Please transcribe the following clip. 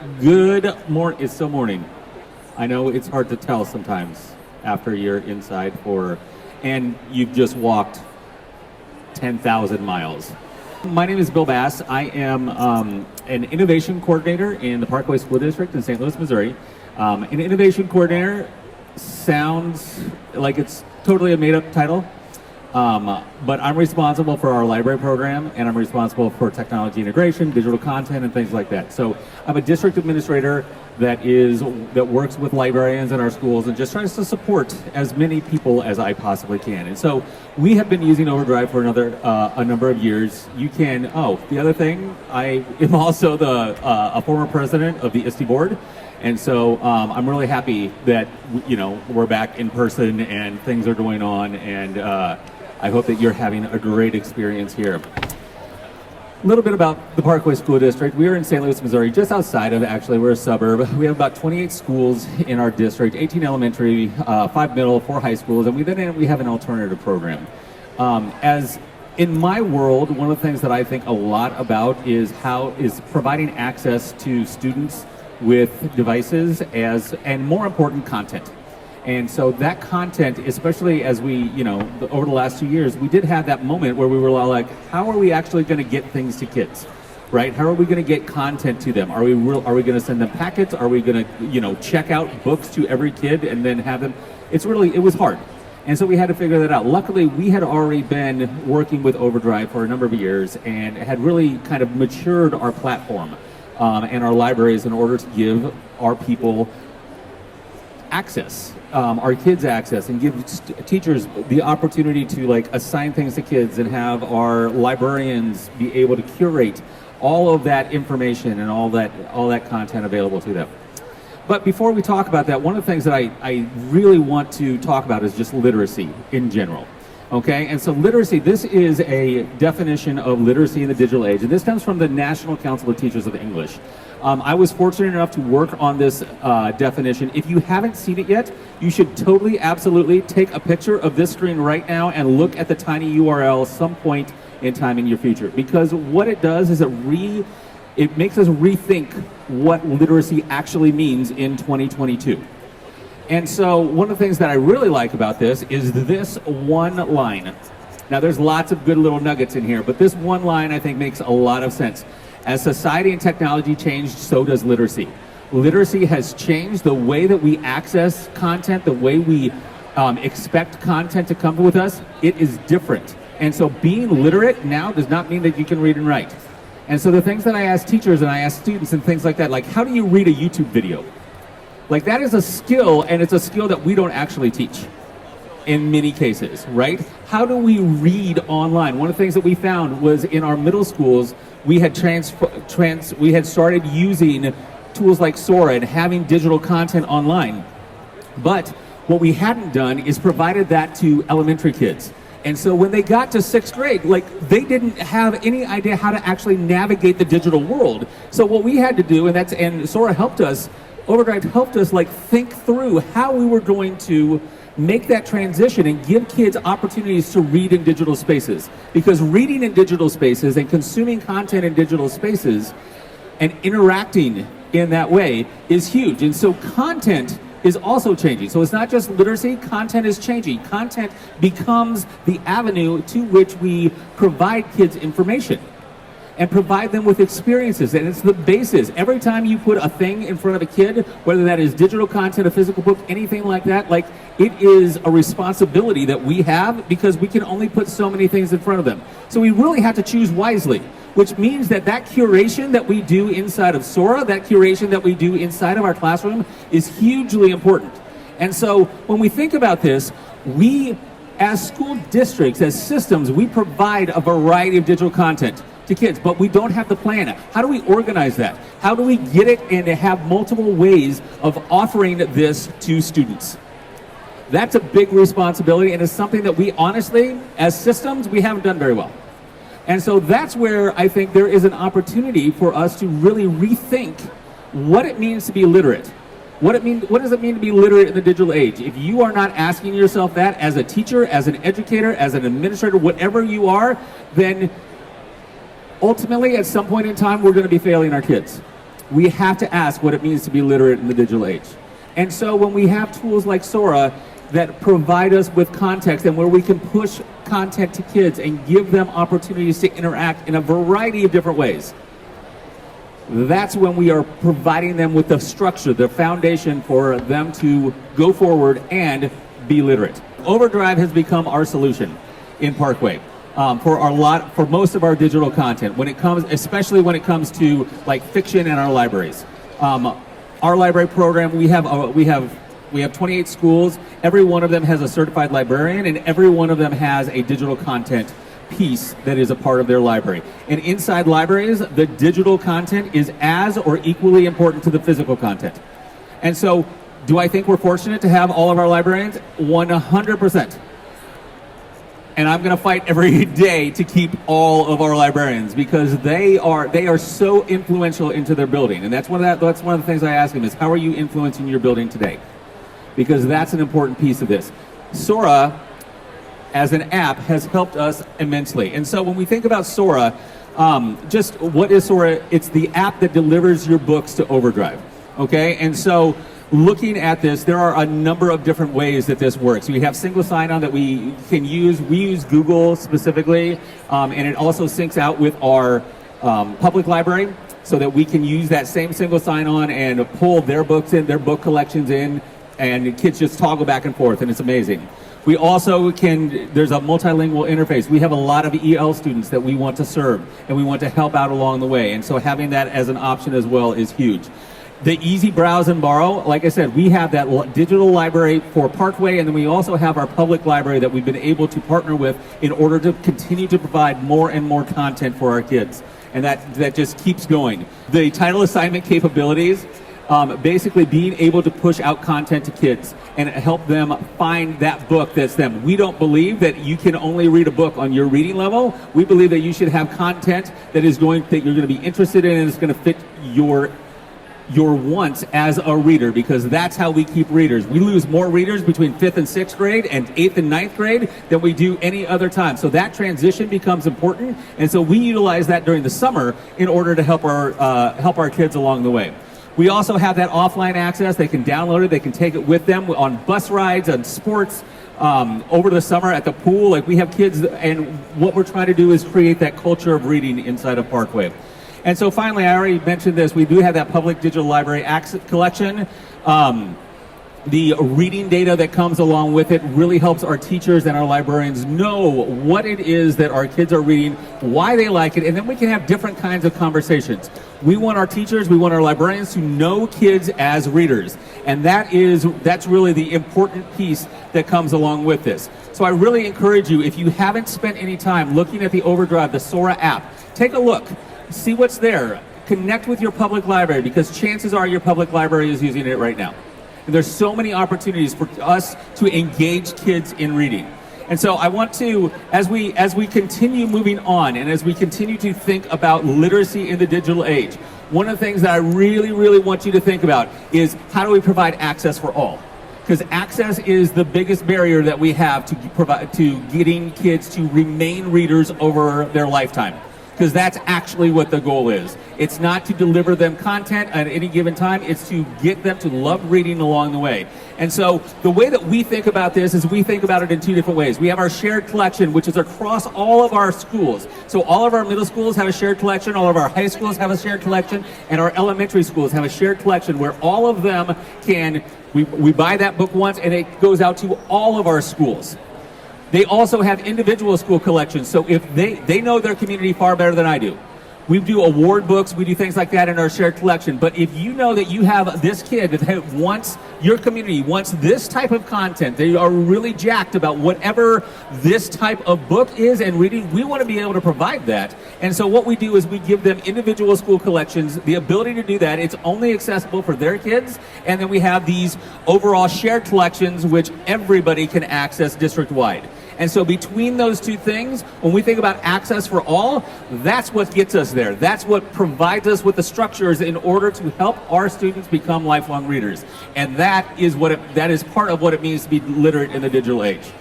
Good morning. It's still morning. I know it's hard to tell sometimes after you're inside and you've just walked 10,000 miles. My name is Bill Bass. I am an innovation coordinator in the Parkway School District in St. Louis, Missouri. An innovation coordinator sounds like it's totally a made-up title. But I'm responsible for our library program, and I'm responsible for technology integration, digital content, and things like that. So I'm a district administrator that works with librarians in our schools and just tries to support as many people as I possibly can. And so we have been using Overdrive for a number of years. The other thing, I am also a former president of the ISTE board. And so I'm really happy that we're back in person and things are going on, and I hope that you're having a great experience here. A little bit about the Parkway School District. We are in St. Louis, Missouri, just outside of, actually, we're a suburb. We have about 28 schools in our district, 18 elementary, 5 middle, 4 high schools, and we have an alternative program. As in my world, one of the things that I think a lot about is providing access to students with devices and more important, content. And so that content, especially as over the last 2 years, we did have that moment where we were like, how are we actually going to get things to kids, right? How are we going to get content to them? Are we going to send them packets? Are we going to, check out books to every kid and then have them? It was hard. And so we had to figure that out. Luckily, we had already been working with Overdrive for a number of years and had really kind of matured our platform and our libraries in order to give our people access, our kids access, and give teachers the opportunity to assign things to kids and have our librarians be able to curate all of that information and all that content available to them. But before we talk about that, one of the things that I really want to talk about is just literacy in general. Okay, and so literacy, this is a definition of literacy in the digital age, and this comes from the National Council of Teachers of English. I was fortunate enough to work on this definition. If you haven't seen it yet, you should totally, absolutely take a picture of this screen right now and look at the tiny URL some point in time in your future. Because what it does is it makes us rethink what literacy actually means in 2022. And so one of the things that I really like about this is this one line. Now there's lots of good little nuggets in here, but this one line I think makes a lot of sense. As society and technology changed, so does literacy. Literacy has changed the way that we access content, the way we expect content to come with us. It is different. And so being literate now does not mean that you can read and write. And so the things that I ask teachers and I ask students and things like that, like how do you read a YouTube video? Like that is a skill, and it's a skill that we don't actually teach in many cases, right? How do we read online? One of the things that we found was in our middle schools, we had started using tools like Sora and having digital content online. But what we hadn't done is provided that to elementary kids. And so when they got to 6th grade, they didn't have any idea how to actually navigate the digital world. So what we had to do, and Sora helped us, Overdrive helped us think through how we were going to make that transition and give kids opportunities to read in digital spaces. Because reading in digital spaces and consuming content in digital spaces and interacting in that way is huge. And so content is also changing. So it's not just literacy, content is changing. Content becomes the avenue to which we provide kids information and provide them with experiences, and it's the basis. Every time you put a thing in front of a kid, whether that is digital content, a physical book, anything like that, it is a responsibility that we have because we can only put so many things in front of them. So we really have to choose wisely, which means that curation that we do inside of Sora, that curation that we do inside of our classroom is hugely important. And so when we think about this, we, as school districts, as systems, we provide a variety of digital content to kids, but we don't have the plan. How do we organize that? How do we get it and have multiple ways of offering this to students? That's a big responsibility, and it's something that we honestly, as systems, we haven't done very well. And so that's where I think there is an opportunity for us to really rethink what it means to be literate. What does it mean to be literate in the digital age? If you are not asking yourself that as a teacher, as an educator, as an administrator, whatever you are, then ultimately, at some point in time, we're going to be failing our kids. we have to ask what it means to be literate in the digital age. And so when we have tools like Sora that provide us with context and where we can push content to kids and give them opportunities to interact in a variety of different ways, that's when we are providing them with the structure, the foundation for them to go forward and be literate. Overdrive has become our solution in Parkway for most of our digital content, especially when it comes to like fiction in our libraries. Our library program, we have 28 schools. Every one of them has a certified librarian, and every one of them has a digital content piece that is a part of their library. And inside libraries, the digital content is as or equally important to the physical content. And so, do I think we're fortunate to have all of our librarians? 100%. And I'm going to fight every day to keep all of our librarians because they are so influential into their building. And that's one of the things I ask them is, how are you influencing your building today? Because that's an important piece of this. Sora, as an app, has helped us immensely. And so when we think about Sora, just what is Sora? It's the app that delivers your books to Overdrive. Okay? And so looking at this, there are a number of different ways that this works. We have single sign-on that we can use. We use Google specifically, and it also syncs out with our public library so that we can use that same single sign-on and pull their books in, their book collections in, and kids just toggle back and forth, and it's amazing. We also there's a multilingual interface. We have a lot of EL students that we want to serve, and we want to help out along the way, and so having that as an option as well is huge. The easy browse and borrow, like I said, we have that digital library for Parkway, and then we also have our public library that we've been able to partner with in order to continue to provide more and more content for our kids. And that just keeps going. The title assignment capabilities, basically being able to push out content to kids and help them find that book that's them. We don't believe that you can only read a book on your reading level. We believe that you should have content that you're going to be interested in and is going to fit your wants as a reader, because that's how we keep readers. We lose more readers between 5th and 6th grade and 8th and 9th grade than we do any other time. So that transition becomes important, and so we utilize that during the summer in order to help our kids along the way. We also have that offline access. They can download it. They can take it with them on bus rides, on sports, over the summer at the pool. Like, we have kids, and what we're trying to do is create that culture of reading inside of Parkway. And so finally, I already mentioned this, we do have that public digital library collection. The reading data that comes along with it really helps our teachers and our librarians know what it is that our kids are reading, why they like it, and then we can have different kinds of conversations. We want our teachers, we want our librarians to know kids as readers, and that's really the important piece that comes along with this. So I really encourage you, if you haven't spent any time looking at the Overdrive, the Sora app, take a look, see what's there, connect with your public library, because chances are your public library is using it right now. And there's so many opportunities for us to engage kids in reading. And so I want to, as we continue moving on and as we continue to think about literacy in the digital age, one of the things that I really, really want you to think about is, how do we provide access for all? Because access is the biggest barrier that we have to getting kids to remain readers over their lifetime. Because that's actually what the goal is. It's not to deliver them content at any given time, it's to get them to love reading along the way. And so the way that we think about this is we think about it in two different ways. We have our shared collection, which is across all of our schools. So all of our middle schools have a shared collection, all of our high schools have a shared collection, and our elementary schools have a shared collection where all of them we buy that book once and it goes out to all of our schools. They also have individual school collections, so if they know their community far better than I do. We do award books, we do things like that in our shared collection, but if you know that you have this kid that wants, your community wants this type of content, they are really jacked about whatever this type of book is and reading, we want to be able to provide that. And so what we do is we give them individual school collections, the ability to do that. It's only accessible for their kids, and then we have these overall shared collections which everybody can access district-wide. And so between those two things, when we think about access for all, that's what gets us there. That's what provides us with the structures in order to help our students become lifelong readers. And that is part of what it means to be literate in the digital age.